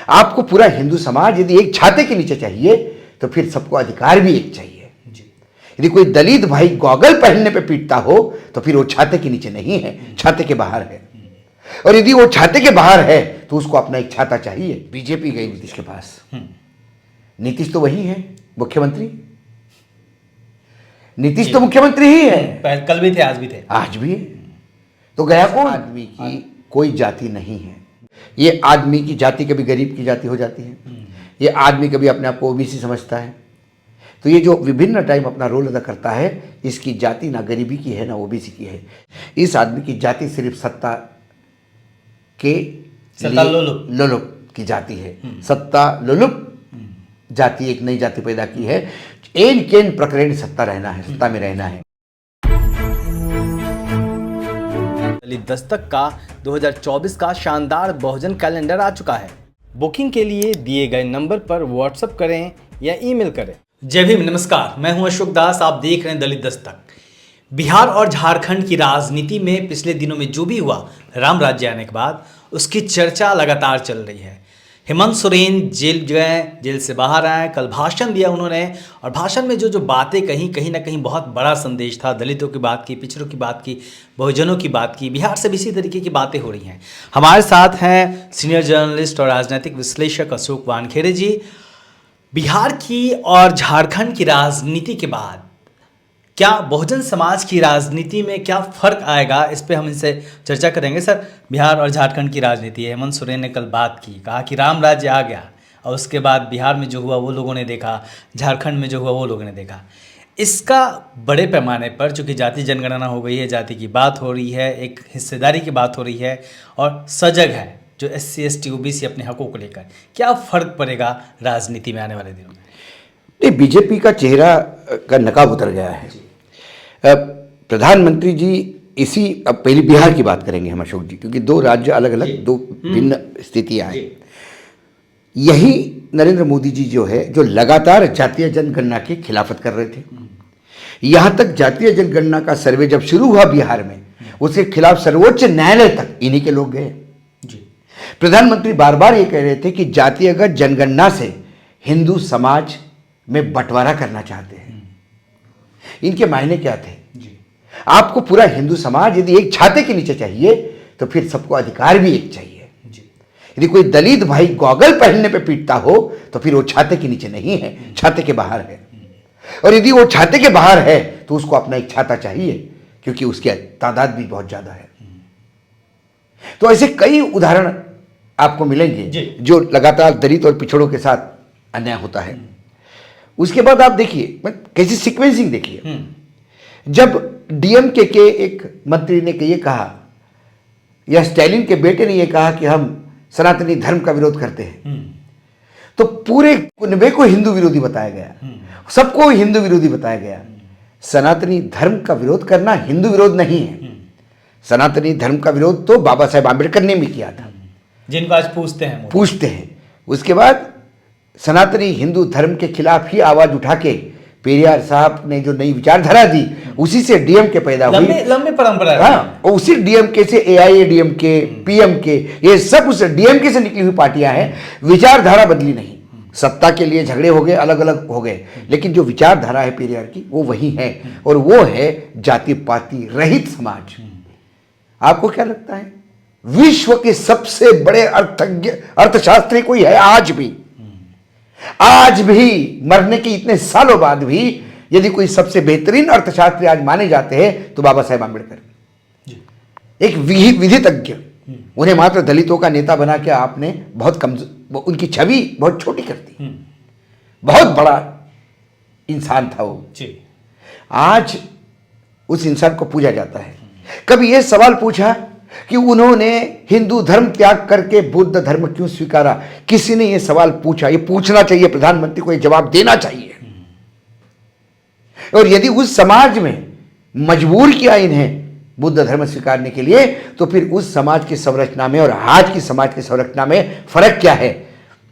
आपको पूरा हिंदू समाज यदि एक छाते के नीचे चाहिए तो फिर सबको अधिकार भी एक चाहिए। यदि कोई दलित भाई गॉगल पहनने पे पीटता हो तो फिर वो छाते के नीचे नहीं है, छाते के बाहर है। और यदि वो छाते के बाहर है तो उसको अपना एक छाता चाहिए। बीजेपी गई नीतीश के पास, नीतीश तो वही है मुख्यमंत्री, नीतीश तो मुख्यमंत्री ही है, कल भी थे, आज भी थे, आज भी है। तो गया कौन? आदमी की कोई जाति नहीं है। ये आदमी की जाति कभी गरीब की जाति हो जाती है, ये आदमी कभी अपने आप को ओबीसी समझता है। तो ये जो विभिन्न टाइम अपना रोल अदा करता है, इसकी जाति ना गरीबी की है ना ओबीसी की है। इस आदमी की जाति सिर्फ सत्ता के लोलुप की जाति है। सत्ता लोलुप जाति एक नई जाति पैदा की है। एन केन प्रकरण सत्ता रहना है, सत्ता में रहना है। दलित दस्तक का 2024 का शानदार बहुजन कैलेंडर आ चुका है। बुकिंग के लिए दिए गए नंबर पर व्हाट्सएप करें या ईमेल करें। जय भीम, नमस्कार, मैं हूं अशोक दास, आप देख रहे हैं दलित दस्तक। बिहार और झारखंड की राजनीति में पिछले दिनों में जो भी हुआ, राम राज्य आने के बाद उसकी चर्चा लगातार चल रही है। हेमंत सोरेन जेल गए, जेल से बाहर आए, कल भाषण दिया उन्होंने, और भाषण में जो बातें कहीं ना कहीं बहुत बड़ा संदेश था। दलितों की बात की, पिछड़ों की बात की, बहुजनों की बात की। बिहार से भी इसी तरीके की बातें हो रही हैं। हमारे साथ हैं सीनियर जर्नलिस्ट और राजनीतिक विश्लेषक अशोक वानखेड़े जी। बिहार की और झारखंड की राजनीति के बाद क्या बहुजन समाज की राजनीति में क्या फर्क आएगा, इस पे हम इनसे चर्चा करेंगे। सर, बिहार और झारखंड की राजनीति है, हेमंत सोरेन ने कल बात की, कहा कि राम राज्य आ गया, और उसके बाद बिहार में जो हुआ वो लोगों ने देखा, झारखंड में जो हुआ वो लोगों ने देखा। इसका बड़े पैमाने पर चूँकि जाति जनगणना हो गई है, जाति की बात हो रही है, एक हिस्सेदारी की बात हो रही है, और सजग है जो SC ST OBC अपने हकों को लेकर, क्या फ़र्क पड़ेगा राजनीति में आने वाले दिनों में? नहीं, बीजेपी का चेहरा का नकाब उतर गया है। प्रधानमंत्री जी अब पहले बिहार की बात करेंगे हम अशोक जी, क्योंकि दो राज्य अलग अलग, दो भिन्न स्थितियां हैं। यही नरेंद्र मोदी जी जो लगातार जातीय जनगणना की खिलाफत कर रहे थे। यहां तक जातीय जनगणना का सर्वे जब शुरू हुआ बिहार में, उसके खिलाफ सर्वोच्च न्यायालय तक इन्हीं के लोग गए। प्रधानमंत्री बार बार ये कह रहे थे कि जातिगत जनगणना से हिंदू समाज में बंटवारा करना चाहते हैं। इनके मायने क्या थे? आपको पूरा हिंदू समाज यदि एक छाते के नीचे चाहिए तो फिर सबको अधिकार भी एक चाहिए। यदि कोई दलित भाई गॉगल पहनने पे पीटता हो तो फिर वो छाते के नीचे नहीं है, छाते के बाहर है। और यदि वो छाते के बाहर है तो उसको अपना एक छाता चाहिए, क्योंकि उसकी तादाद भी बहुत ज्यादा है। तो ऐसे कई उदाहरण आपको मिलेंगे जो लगातार दलित और पिछड़ों के साथ अन्याय होता है। उसके बाद आप देखिए कैसी सीक्वेंसिंग देखिए। जब डीएमके के एक मंत्री ने ये कहा, या स्टालिन के बेटे ने ये कहा कि हम सनातनी धर्म का विरोध करते हैं, तो पूरे कुनबे को हिंदू विरोधी बताया गया, सबको हिंदू विरोधी बताया गया। सनातनी धर्म का विरोध करना हिंदू विरोध नहीं है। सनातनी धर्म का विरोध तो बाबा साहेब आंबेडकर ने भी किया था, जिनको आज पूछते हैं। उसके बाद सनातनी हिंदू धर्म के खिलाफ ही आवाज उठा के पेरियार साहब ने जो नई विचारधारा दी, उसी से डीएमके पैदा हुई। लंबी परंपरा है। हाँ, उसी डीएमके से AIADMK, PMK, ये सब उस डीएमके से निकली हुई पार्टियां हैं। विचारधारा बदली नहीं, सत्ता के लिए झगड़े हो गए, अलग अलग हो गए, लेकिन जो विचारधारा है पेरियार की वो वही है, और वो है जाति पाति रहित समाज। आपको क्या लगता है विश्व के सबसे बड़े अर्थशास्त्री कोई है आज भी मरने के इतने सालों बाद भी यदि कोई सबसे बेहतरीन अर्थशास्त्री आज माने जाते हैं तो बाबा साहेब आंबेडकर, एक विधितज्ञ। उन्हें मात्र दलितों का नेता बना के आपने बहुत कमजोर, उनकी छवि बहुत छोटी कर दी। बहुत बड़ा इंसान था वो। आज उस इंसान को पूजा जाता है। कभी यह सवाल पूछा कि उन्होंने हिंदू धर्म त्याग करके बुद्ध धर्म क्यों स्वीकारा? किसी ने यह सवाल पूछा? ये पूछना चाहिए, प्रधानमंत्री को यह जवाब देना चाहिए। और यदि उस समाज में मजबूर किया इन्हें बुद्ध धर्म स्वीकारने के लिए, तो फिर उस समाज की संरचना में और आज की समाज की संरचना में फर्क क्या है?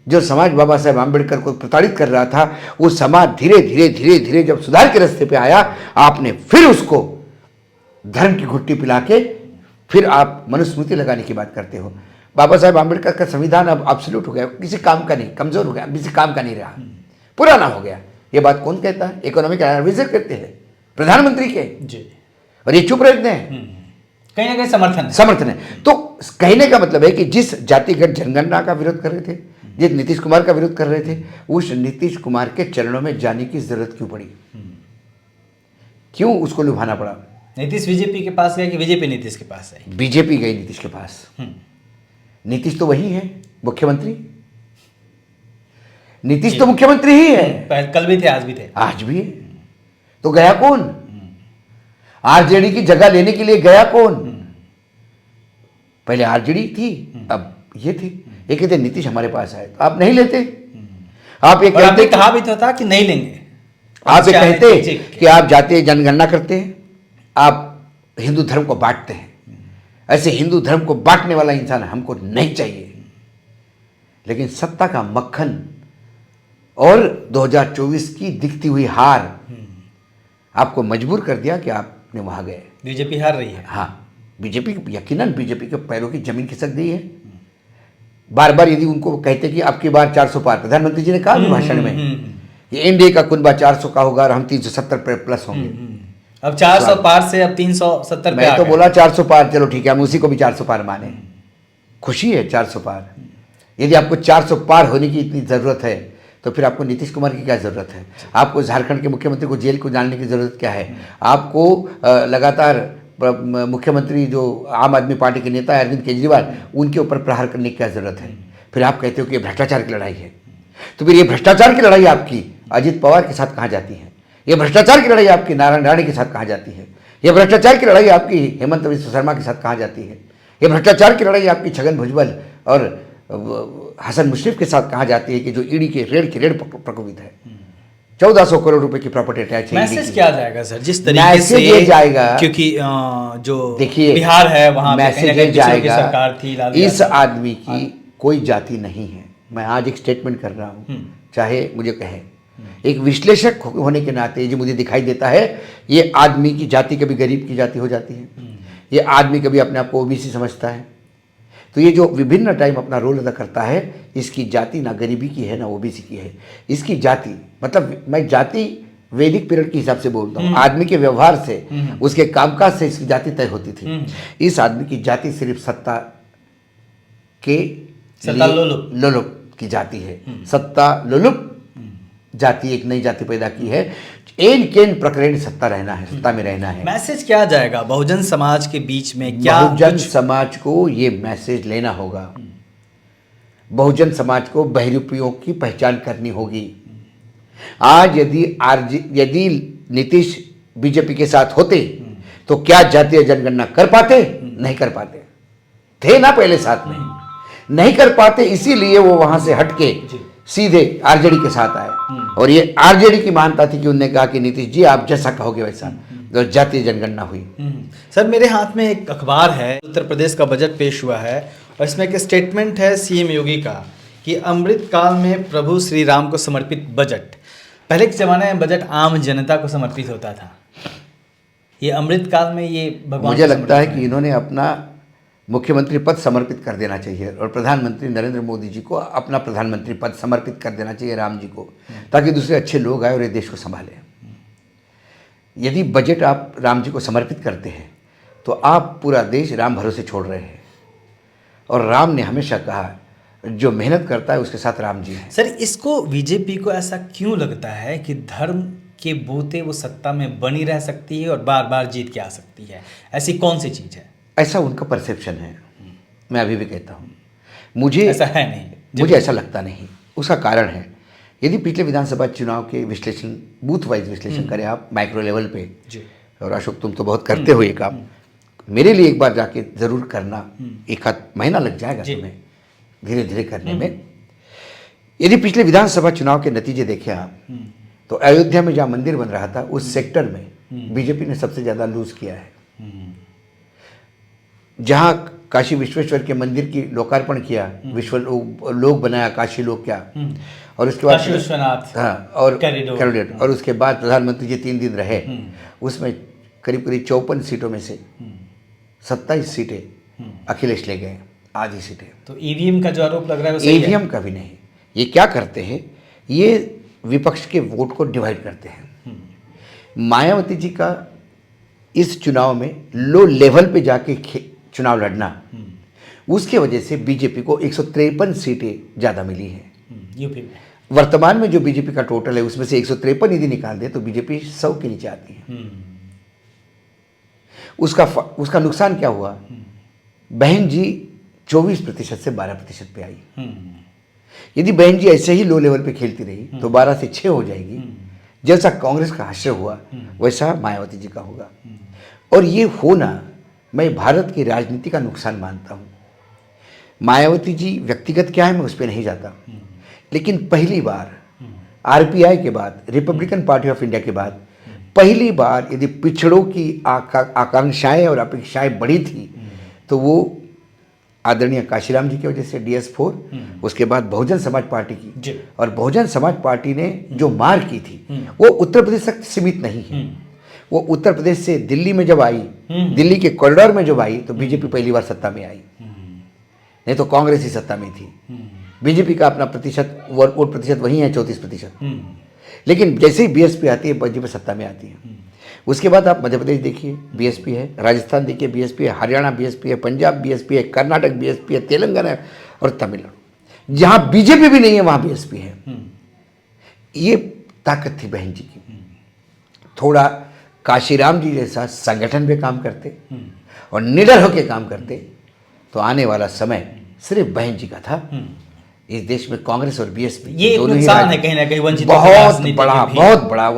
जो समाज बाबा साहेब आंबेडकर को प्रताड़ित कर रहा था, वो समाज धीरे धीरे जब सुधार के रास्ते पे आया, आपने फिर उसको धर्म की घुट्टी पिला के फिर आप मनुस्मृति लगाने की बात करते हो। बाबा साहेब आम्बेडकर का संविधान अब एब्सोल्यूट हो गया, किसी काम का नहीं, कमजोर हो गया, किसी काम का नहीं रहा, पुराना हो गया। ये बात कौन कहता है? इकोनॉमिक एडवाइजर कहते हैं, प्रधानमंत्री के जी। और ये चुप रहते हैं। कहीं ना कहीं समर्थन समर्थन है। तो कहने का मतलब है कि जिस जातिगत जनगणना का विरोध कर रहे थे, जिस नीतीश कुमार का विरोध कर रहे थे, उस नीतीश कुमार के चरणों में जाने की जरूरत क्यों पड़ी? क्यों उसको लुभाना पड़ा? नीतीश बीजेपी के पास गया कि बीजेपी नीतीश के पास आई? बीजेपी गई नीतीश के पास। नीतीश तो वही है मुख्यमंत्री, नीतीश तो मुख्यमंत्री ही है। कल भी थे, आज भी थे, आज भी है। तो गया कौन? आरजेडी की जगह लेने के लिए गया कौन? पहले आरजेडी थी, अब ये थी। ये कहते नीतीश हमारे पास आए, तो आप नहीं लेते। आप ये कहते, कहा भी तो था कि नहीं लेंगे। आप ये कहते कि आप जातीय जनगणना करते हैं, आप हिंदू धर्म को बांटते हैं। ऐसे हिंदू धर्म को बांटने वाला इंसान हमको नहीं चाहिए। लेकिन सत्ता का मक्खन और 2024 की दिखती हुई हार आपको मजबूर कर दिया कि आपने वहां गए। बीजेपी हार रही है। हाँ, बीजेपी यकीनन बीजेपी के पैरों की जमीन खिसक गई है। बार बार यदि उनको कहते कि आपकी बार 400 पार, प्रधानमंत्री जी ने कहा भाषण में कि एनडीए का कुनबा 400 का होगा और हम 370 प्लस होंगे। अब 400 पार से अब 370 पे मैं तो बोला 400 पार, चलो ठीक है, हम उसी को भी 400 पार माने। खुशी है 400 पार। यदि आपको 400 पार होने की इतनी ज़रूरत है तो फिर आपको नीतीश कुमार की क्या ज़रूरत है? आपको झारखंड के मुख्यमंत्री को जेल को डालने की ज़रूरत क्या है? आपको लगातार मुख्यमंत्री जो आम आदमी पार्टी के नेता है अरविंद केजरीवाल, उनके ऊपर प्रहार करने की क्या ज़रूरत है? फिर आप कहते हो कि ये भ्रष्टाचार की लड़ाई है। तो फिर ये भ्रष्टाचार की लड़ाई आपकी अजित पवार के साथ कहाँ जाती है? ये भ्रष्टाचार की लड़ाई आपकी नारायण राणे के साथ कहाँ जाती है? ये भ्रष्टाचार की लड़ाई आपकी हेमंत बिस्वा शर्मा के साथ कहाँ जाती है? ये भ्रष्टाचार की लड़ाई आपकी छगन भुजबल और हसन मुशर्रफ के साथ कहाँ जाती है कि जो ईडी के रेड प्रकोपित है? 1400 करोड़ रुपए की प्रॉपर्टी अटैच है। मैसेज क्या जाएगा सर जिस तरीके से ये जाएगा? क्योंकि जो देखिए बिहार है वहां मैसेज ये जाएगा, सरकार थी, इस आदमी की कोई जाति नहीं है। मैं आज एक स्टेटमेंट कर रहा हूँ, चाहे मुझे कहे, एक विश्लेषक होने के नाते जो मुझे दिखाई देता है, ये आदमी की जाति कभी गरीब की जाति हो जाती है, ये आदमी कभी अपने आप को ओबीसी समझता है। तो ये जो विभिन्न टाइम अपना रोल अदा करता है, इसकी जाति ना गरीबी की है ना ओबीसी की है। इसकी जाति मतलब मैं जाति वैदिक पीरियड के हिसाब से बोलता हूँ, आदमी के व्यवहार से, उसके कामकाज से इसकी जाति तय होती थी। इस आदमी की जाति सिर्फ सत्ता के लोलुप की जाति है। सत्ता लोलुप जाति, एक नई जाति पैदा की है। एन केन प्रकरण सत्ता रहना है, सत्ता में रहना है। मैसेज क्या जाएगा बहुजन समाज के बीच में? क्या बहुजन समाज को ये मैसेज लेना होगा, बहुजन समाज को बहरूपियों की पहचान करनी होगी। आज यदि नीतीश बीजेपी के साथ होते तो क्या जातीय जनगणना कर पाते? नहीं कर पाते थे ना, पहले साथ में नहीं कर पाते, इसीलिए वो वहां से हटके सीधे आरजेडी के साथ आए। और ये आरजेडी की मान्यता थी कि उन्होंने कहा कि नीतीश जी आप जैसा कहोगे वैसा, तो जातीय जनगणना हुई। सर मेरे हाथ में एक अखबार है, उत्तर प्रदेश का बजट पेश हुआ है और इसमें एक स्टेटमेंट है सीएम योगी का कि अमृत काल में प्रभु श्री राम को समर्पित बजट। पहले के ज़माने में बजट आम जनता को समर्पित होता था, ये अमृत काल में ये भगवान। मुझे लगता है कि इन्होंने अपना मुख्यमंत्री पद समर्पित कर देना चाहिए और प्रधानमंत्री नरेंद्र मोदी जी को अपना प्रधानमंत्री पद समर्पित कर देना चाहिए राम जी को, ताकि दूसरे अच्छे लोग आए और ये देश को संभालें। यदि बजट आप राम जी को समर्पित करते हैं तो आप पूरा देश राम भरोसे छोड़ रहे हैं। और राम ने हमेशा कहा जो मेहनत करता है उसके साथ राम जी हैं। सर इसको बीजेपी को ऐसा क्यों लगता है कि धर्म के बूते वो सत्ता में बनी रह सकती है और बार बार जीत के आ सकती है? ऐसी कौन सी चीज़ है? ऐसा उनका परसेप्शन है। मैं अभी भी कहता हूँ, मुझे ऐसा है नहीं, मुझे ऐसा लगता नहीं। उसका कारण है, यदि पिछले विधानसभा चुनाव के विश्लेषण, बूथ वाइज विश्लेषण करें आप माइक्रो लेवल पे जी। और अशोक तुम तो बहुत करते हो ये काम, मेरे लिए एक बार जाके ज़रूर करना, एक आध महीना लग जाएगा तुम्हें धीरे धीरे करने में। यदि पिछले विधानसभा चुनाव के नतीजे देखें आप, तो अयोध्या में जहाँ मंदिर बन रहा था उस सेक्टर में बीजेपी ने सबसे ज़्यादा लूज किया है। जहाँ काशी विश्वेश्वर के मंदिर की लोकार्पण किया, विश्व लोक बनाया, काशी लोक क्या, और उसके बाद विश्वनाथ, हाँ, और कैंडिडेट, और उसके बाद प्रधानमंत्री जी 3 दिन रहे, उसमें करीब करीब 54 सीटों में से 27 सीटें अखिलेश ले गए आधी सीटें। तो ईवीएम का जो आरोप लग रहा है वो सही है? ईवीएम का भी नहीं, ये क्या करते हैं, ये विपक्ष के वोट को डिवाइड करते हैं। मायावती जी का इस चुनाव में लो लेवल पे जाके चुनाव लड़ना, उसके वजह से बीजेपी को 153 सीटें ज़्यादा मिली हैं यूपी में। वर्तमान में जो बीजेपी का टोटल है उसमें से 153 यदि निकाल दे तो बीजेपी 100 के नीचे आती है। उसका नुकसान क्या हुआ, बहन जी 24% से 12% पे आई। यदि बहन जी ऐसे ही लो लेवल पे खेलती रही तो 12 से 6 हो जाएगी। जैसा कांग्रेस का आश्रय हुआ वैसा मायावती जी का होगा। और ये होना मैं भारत की राजनीति का नुकसान मानता हूँ। मायावती जी व्यक्तिगत क्या है मैं उस पर नहीं जाता, लेकिन पहली बार आरपीआई के बाद, रिपब्लिकन पार्टी ऑफ इंडिया के बाद पहली बार यदि पिछड़ों की आकांक्षाएं और अपेक्षाएं बढ़ी थी तो वो आदरणीय काशीराम जी की वजह से DS4, उसके बाद बहुजन समाज पार्टी की। और बहुजन समाज पार्टी ने जो मार की थी वो उत्तर प्रदेश तक सीमित नहीं है। वो उत्तर प्रदेश से दिल्ली में जब आई, दिल्ली के कॉरिडोर में जब आई तो बीजेपी पहली बार सत्ता में आई, नहीं तो कांग्रेस ही सत्ता में थी। बीजेपी का अपना वोट प्रतिशत वही है 34%। लेकिन जैसे ही बीएसपी आती है बीजेपी सत्ता में आती है। उसके बाद आप मध्य प्रदेश देखिए बीएसपी है, राजस्थान देखिए बीएसपी है, हरियाणा बीएसपी है, पंजाब बीएसपी है, कर्नाटक बीएसपी है, तेलंगाना और तमिलनाडु जहाँ बीजेपी भी नहीं है वहाँ बीएसपी है। ये ताकत थी बहन जी की। थोड़ा काशीराम जी जैसा संगठन पे काम करते और निडर होकर काम करते तो आने वाला समय सिर्फ बहन जी का था। इस देश में कांग्रेस और बीएसपी ये एक नुकसान है कहीं ना कहीं वंचित बहुत बड़ा।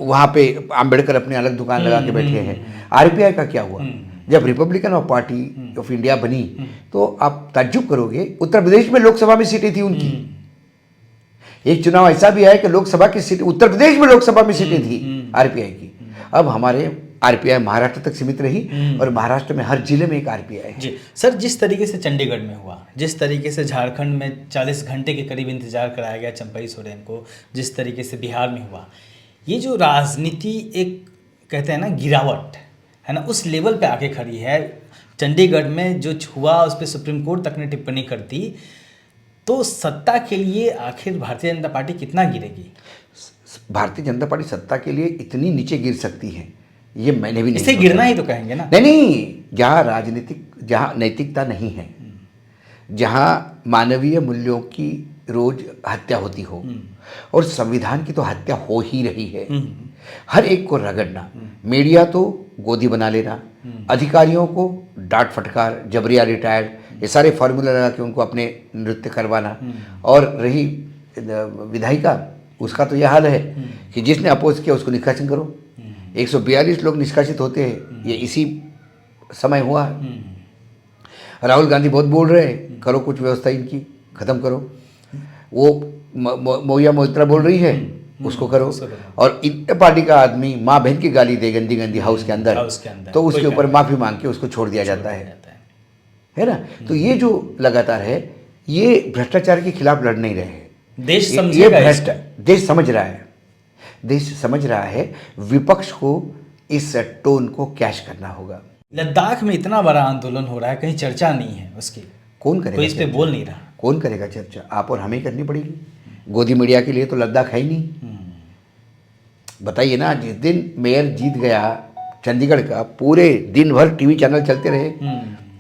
वहाँ पे अंबेडकर अपने अलग दुकान लगा के बैठे हैं। आरपीआई का क्या हुआ, जब Republican of party of India बनी तो आप ताज्जुब करोगे उत्तर प्रदेश में लोकसभा में सीटें थी उनकी। एक चुनाव ऐसा भी आया कि लोकसभा की सीट उत्तर प्रदेश में लोकसभा में सीटें थी आरपीआई की। अब हमारे आरपीआई महाराष्ट्र तक सीमित रही और महाराष्ट्र में हर जिले में एक आरपीआई है। जी सर, जिस तरीके से चंडीगढ़ में हुआ, जिस तरीके से झारखंड में 40 घंटे के करीब इंतजार कराया गया चंपई सोरेन को, जिस तरीके से बिहार में हुआ, ये जो राजनीति एक कहते हैं ना गिरावट है ना, उस लेवल पे आके खड़ी है। चंडीगढ़ में जो हुआ उस पर सुप्रीम कोर्ट तक ने टिप्पणी कर दी, तो सत्ता के लिए आखिर भारतीय जनता पार्टी कितना गिरेगी? भारतीय जनता पार्टी सत्ता के लिए इतनी नीचे गिर सकती है ये मैंने भी नहीं इसे गिरना ही तो कहेंगे ना। नहीं, जहाँ नैतिकता नहीं है, जहाँ मानवीय मूल्यों की रोज हत्या होती हो और संविधान की तो हत्या हो ही रही है, हर एक को रगड़ना, मीडिया तो गोदी बना लेना, अधिकारियों को डांट फटकार, जबरिया रिटायर्ड, ये सारे फार्मूला लगा के उनको अपने नृत्य करवाना। और रही विधायिका, उसका तो यह हाल है कि जिसने अपोज किया उसको निष्कासित करो। 142 लोग निष्कासित होते हैं, ये इसी समय हुआ है। राहुल गांधी बहुत बोल रहे हैं करो कुछ व्यवस्था इनकी खत्म करो, वो मोया मोइत्रा बोल रही है उसको करो। और इन पार्टी का आदमी माँ बहन की गाली दे गंदी गंदी हाउस के अंदर तो उसके ऊपर माफी मांग के उसको छोड़ दिया जाता है ना। तो ये जो लगातार है ये भ्रष्टाचार के खिलाफ लड़ नहीं रहे हैं। देश समझ रहा है विपक्ष को इस टोन को कैश करना होगा। लद्दाख में इतना बड़ा आंदोलन हो रहा है, कहीं चर्चा नहीं है उसकी, कौन करेगा? कोई इस पे बोल नहीं रहा। कौन करेगा चर्चा? आप और हमें करनी पड़ेगी। गोदी मीडिया के लिए तो लद्दाख है ही नहीं। बताइए ना, जिस दिन मेयर जीत गया चंडीगढ़ का, पूरे दिन भर टीवी चैनल चलते रहे।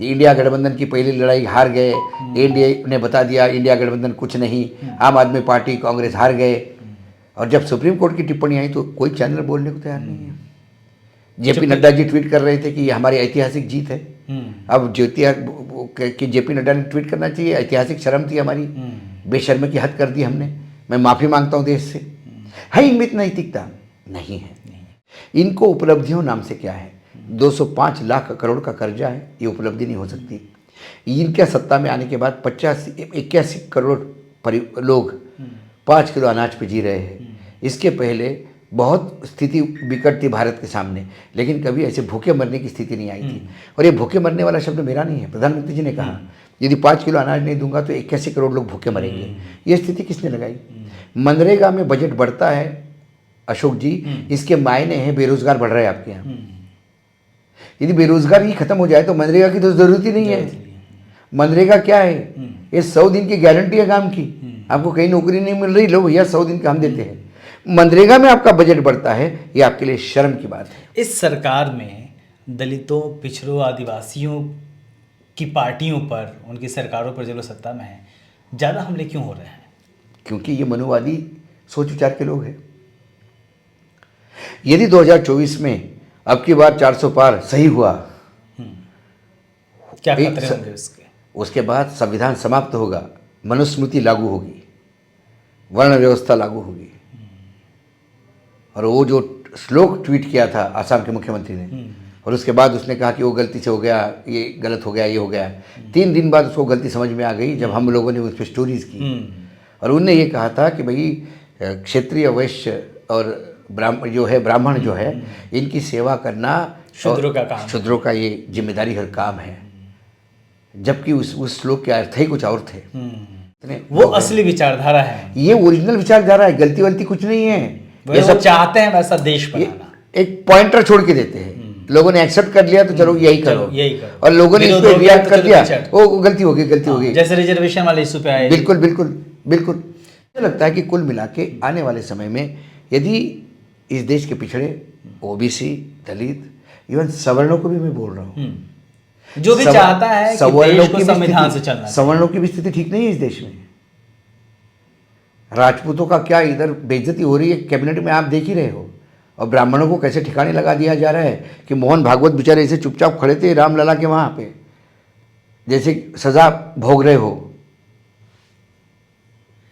इंडिया गठबंधन की पहली लड़ाई हार गए, एनडीए ने बता दिया इंडिया गठबंधन कुछ नहीं, आम आदमी पार्टी कांग्रेस हार गए। और जब सुप्रीम कोर्ट की टिप्पणी आई तो कोई चैनल बोलने को तैयार नहीं है। जेपी नड्डा जी ट्वीट कर रहे थे कि ये हमारी ऐतिहासिक जीत है। अब जेपी नड्डा ने ट्वीट करना चाहिए, ऐतिहासिक शर्म थी हमारी, बेशर्मी की हद कर दी हमने, मैं माफ़ी मांगता हूँ देश से। है इनमें नैतिकता? नहीं है। इनको उपलब्धियों नाम से क्या है? 205 लाख करोड़ का कर्जा है, ये उपलब्धि नहीं हो सकती। इनके सत्ता में आने के बाद 81 करोड़ लोग 5 किलो अनाज पे जी रहे हैं। इसके पहले बहुत स्थिति विकट थी भारत के सामने, लेकिन कभी ऐसे भूखे मरने की स्थिति नहीं आई थी। और ये भूखे मरने वाला शब्द मेरा नहीं है, प्रधानमंत्री जी ने कहा यदि 5 किलो अनाज नहीं दूंगा तो 81 करोड़ लोग भूखे मरेंगे। ये स्थिति किसने लगाई? मनरेगा में बजट बढ़ता है अशोक जी, इसके मायने हैं बेरोजगार बढ़ रहे हैं आपके यहाँ। यदि बेरोजगारी खत्म हो जाए तो मनरेगा की तो जरूरत ही नहीं है। मनरेगा क्या है? ये 100 दिन की गारंटी है काम की। आपको कहीं नौकरी नहीं मिल रही, लो भैया 100 दिन का हम देते हैं। मनरेगा में आपका बजट बढ़ता है, ये आपके लिए शर्म की बात है। इस सरकार में दलितों, पिछड़ों, आदिवासियों की पार्टियों पर, उनकी सरकारों पर जो लोग सत्ता में हैं, ज़्यादा हमले क्यों हो रहे हैं? क्योंकि ये मनोवादी सोच विचार के लोग हैं। यदि 2024 में अब की बार 400 पार सही हुआ, क्या खतरे होंगे उसके? उसके बाद संविधान समाप्त होगा, मनुस्मृति लागू होगी, वर्ण व्यवस्था लागू होगी। और वो जो श्लोक ट्वीट किया था आसाम के मुख्यमंत्री ने, और उसके बाद उसने कहा कि वो गलती से हो गया, ये गलत हो गया, ये हो गया। 3 दिन बाद उसको गलती समझ में आ गई जब हम लोगों ने उस पर स्टोरीज की। और उनने ये कहा था कि भाई क्षेत्रीय, वैश्य और ब्राह्मण जो है इनकी सेवा करना शूद्रों का काम, शूद्रों का ये जिम्मेदारी और काम है। जबकि उस श्लोक के अर्थ ही कुछ और थे। वो असली विचारधारा है, ये ओरिजिनल विचारधारा है, गलती वलती कुछ नहीं है। ये सब चाहते हैं वैसा देश बनाना। एक पॉइंटर छोड़ के देते हैं, लोगों ने एक्सेप्ट कर लिया तो चलो यही करो, और लोगों ने इस विरोध पे हो गया रिएक्ट तो कर दिया, चलो वो गलती हो गई। जैसे रिजर्वेशन वाले इशू पे आए। बिल्कुल बिल्कुल बिल्कुल। मुझे लगता है कि कुल मिला के आने वाले समय में यदि इस देश के पिछड़े, ओबीसी, दलित, इवन सवर्णों को भी मैं बोल रहा हूँ, जो भी चाहता है कि देश को संविधान से चलना, सवर्णों की भी स्थिति ठीक नहीं है इस देश में। राजपूतों का क्या इधर बेइज्जती हो रही है कैबिनेट में, आप देख ही रहे हो। और ब्राह्मणों को कैसे ठिकाने लगा दिया जा रहा है कि मोहन भागवत बेचारे ऐसे चुपचाप खड़े थे रामलला के वहाँ पे, जैसे सजा भोग रहे हो।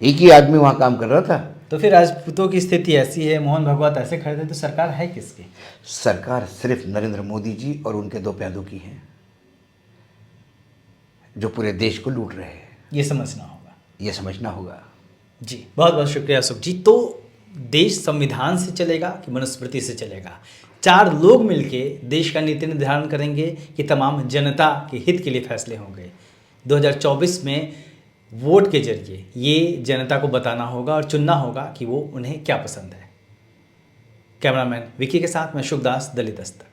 एक ही आदमी वहाँ काम कर रहा था। तो फिर राजपूतों की स्थिति ऐसी है, मोहन भागवत ऐसे खड़े थे, तो सरकार है किसकी? सरकार सिर्फ नरेंद्र मोदी जी और उनके 2 प्यादों की है, जो पूरे देश को लूट रहे हैं। ये समझना होगा। जी, बहुत बहुत शुक्रिया सुख जी। तो देश संविधान से चलेगा कि मनुस्मृति से चलेगा? 4 लोग मिलके देश का नीति निर्धारण करेंगे कि तमाम जनता के हित के लिए फैसले होंगे। 2024 में वोट के जरिए ये जनता को बताना होगा और चुनना होगा कि वो उन्हें क्या पसंद है। कैमरामैन विकी के साथ मैं शुभदास, दलित दस्तक।